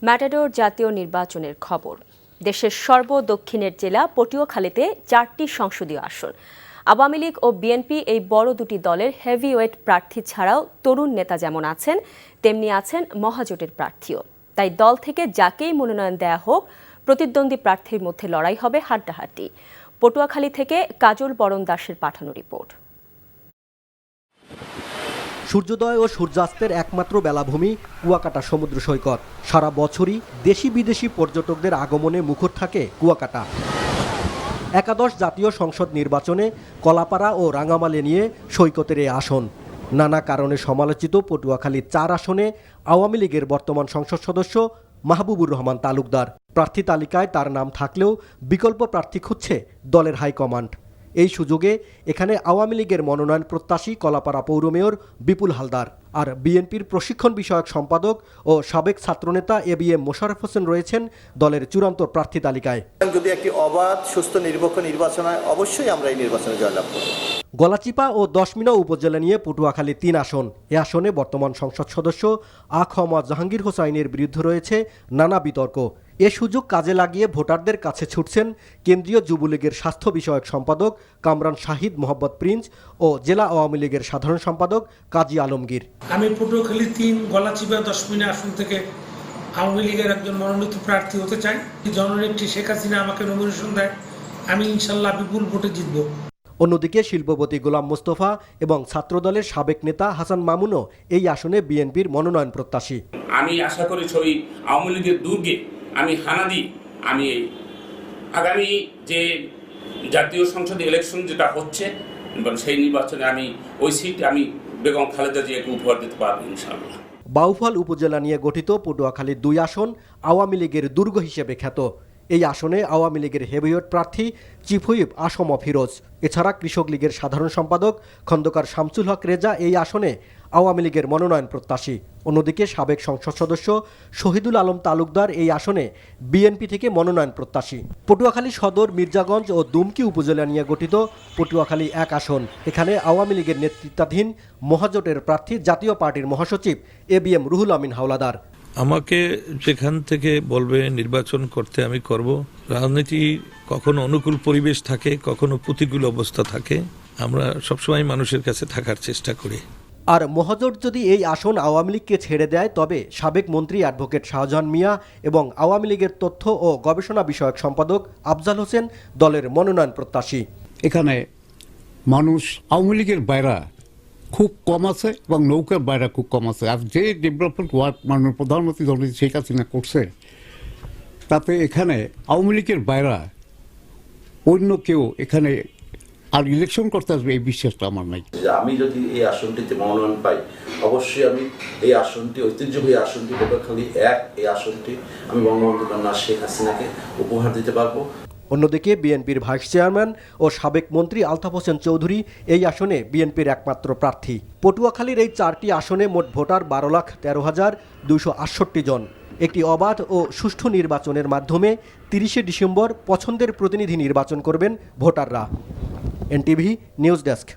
Matador জাতীয় নির্বাচনের খবর। দেশের সর্বদক্ষিণের জেলা পটুয়াখালীতে 4টি সংসদীয় আসন। আওয়ামী লীগ ও বিএনপি এই বড় দুটি দলের হেভিওয়েট প্রার্থী ছাড়াও তরুণ নেতা যেমন আছেন, তেমনি আছেন মহাজোটের প্রার্থীও। তাই দল থেকে যাকেই মনোনয়ন দেয়া হোক, প্রতিদ্বন্দ্বী প্রার্থীর মধ্যে লড়াই হবে হাড্ডাহাড্ডি। পটুয়াখালী থেকে কাজল বরণ দাসের পাঠানো রিপোর্ট। সূর্যোদয় ও সূর্যাস্তের একমাত্র বেলাভূমি কুয়াকাটা সমুদ্র সৈকত। সারা বছরই দেশি বিদেশি পর্যটকদের আগমনে মুখর থাকে কুয়াকাটা। একাদশ জাতীয় সংসদ নির্বাচনে কলাপাড়া ও রাঙামালে নিয়ে সৈকতের এই আসন। নানা কারণে সমালোচিত পটুয়াখালী 4 আসনে আওয়ামী লীগের বর্তমান সংসদ সদস্য মাহবুবুর রহমান তালুকদার। প্রার্থী তালিকায় তার নাম থাকলেও বিকল্প প্রার্থী খুঁজছে দলের হাইকমান্ড। এই সুযোগে এখানে আওয়ামী লীগের মনোনয়ন প্রত্যাশী কলাপাড়া পৌর মেয়র বিপুল হালদার আর বিএনপির প্রশিক্ষণ বিষয়ক সম্পাদক ও সাবেক ছাত্রনেতা এবিএম মোশাররফ হোসেন রয়েছেন দলের চূড়ান্ত প্রার্থী তালিকায়। যদি একটি অবাধ সুস্থ নিরপেক্ষ নির্বাচন হয়, অবশ্যই আমরা এই নির্বাচনে জয়লাভ করব। গলাচিপা ও দশমিনা উপজেলা নিয়ে পটুয়াখালী 3 আসন। এ আসনে বর্তমান সংসদ সদস্য আ.খ. জাহাঙ্গীর হোসাইনের বিরুদ্ধে রয়েছে নানা বিতর্ক। এ সুযোগ কাজে লাগিয়ে ভোটারদের কাছে ছুটছেন কেন্দ্রীয় যুবলীগের স্বাস্থ্য বিষয়ক সম্পাদক কামরান শাহিদ মোহাম্মদ প্রিন্স ও জেলা আওয়ামী লীগের সাধারণ সম্পাদক কাজী আলমগীর। আমি পটুয়াখালী 3 গলাচিপা দশমিনা আসন থেকে আওয়ামী লীগের একজন মনোনীত প্রার্থী হতে চাই। জননেত্রী শেখ হাসিনা আমাকে নমিনেশন দেয়, আমি ইনশাল্লাহ বিপুল ভোটে জিতব। অন্যদিকে শিল্পপতি গোলাম মোস্তফা এবং ছাত্রদলের সাবেক নেতা হাসান মামুনও এই আসনে বিএনপির মনোনয়ন প্রত্যাশী। আমি আশা করি ছবি আওয়ামী লীগের দুর্গে আমি হানা দিই। আমি আগামী যে জাতীয় সংসদ ইলেকশন যেটা হচ্ছে সেই নির্বাচনে আমি ওই সিট আমি বেগম খালেদা জিয়াকে উপহার দিতে পারবো ইনশাআল্লাহ। বাউফল উপজেলা নিয়ে গঠিত পটুয়াখালীর 2 আসন আওয়ামী লীগের দুর্গ হিসেবে খ্যাত। এই আসনে আওয়ামী লীগের হেভিওয়েট প্রার্থী চিফ হুইপ আসম ফিরোজ। এছাড়া কৃষক লীগের সাধারণ সম্পাদক খন্দকার শামসুল হক রেজা এই আসনে আওয়ামী লীগের মনোনয়ন প্রত্যাশী। অন্যদিকে সাবেক সংসদ সদস্য শহীদুল আলম তালুকদার এই আসনে বিএনপি থেকে মনোনয়ন প্রত্যাশী। পটুয়াখালী সদর, মির্জাগঞ্জ ও দুমকি উপজেলা নিয়ে গঠিত পটুয়াখালী 1 আসন। এখানে আওয়ামী লীগের নেতৃত্বাধীন মহাজোটের প্রার্থী জাতীয় পার্টির মহাসচিব এবিএম রুহুল আমিন হাওলাদার। আমাকে যেখান থেকে বলবে নির্বাচন করতে আমি করব। রাজনীতি কখনো অনুকূল পরিবেশ থাকে, কখনো প্রতিকূল অবস্থা থাকে। আমরা সবসময় মানুষের কাছে থাকার চেষ্টা করি। আর মহাজোট যদি এই আসন আওয়ামী লীগকে ছেড়ে দেয়, তবে সাবেক মন্ত্রী অ্যাডভোকেট শাহজাহান মিয়া এবং আওয়ামী লীগের তথ্য ও গবেষণা বিষয়ক সম্পাদক আফজাল হোসেন দলের মনোনয়ন প্রত্যাশী। এখানে মানুষ আওয়ামী লীগের বাইরা খুব কম আছে এবং নৌকার বাইরে খুব কম আছে। আর যে ডেভেলপমেন্ট ওয়ার্ক মাননীয় প্রধানমন্ত্রী জননেত্রী শেখ হাসিনা করছে, তাতে এখানে আওয়ামী লীগের বাইরা অন্য কেউ এখানে আর ইলেকশন করতে আসবে এই বিশ্বাসটা আমার নাই। আমি যদি এই আসনটিতে মনোনয়ন পাই, অবশ্যই আমি এই আসনটি ঐতিহ্যবাহী আসনটি পটুয়াখালী 1 এই আসনটি আমি বঙ্গবন্ধু কন্যা শেখ হাসিনাকে উপহার দিতে পারবো। অন্যদিকে বিএনপির ভাইস চেয়ারম্যান ও সাবেক মন্ত্রী আলতাফ হোসেন চৌধুরী এই আসনে বিএনপির একমাত্র প্রার্থী। পটুয়াখালীর এই 4টি আসনে মোট ভোটার 12,13,268 জন। একটি অবাধ ও সুষ্ঠু নির্বাচনের মাধ্যমে 30শে ডিসেম্বর পছন্দের প্রতিনিধি নির্বাচন করবেন ভোটাররা। NTV news desk.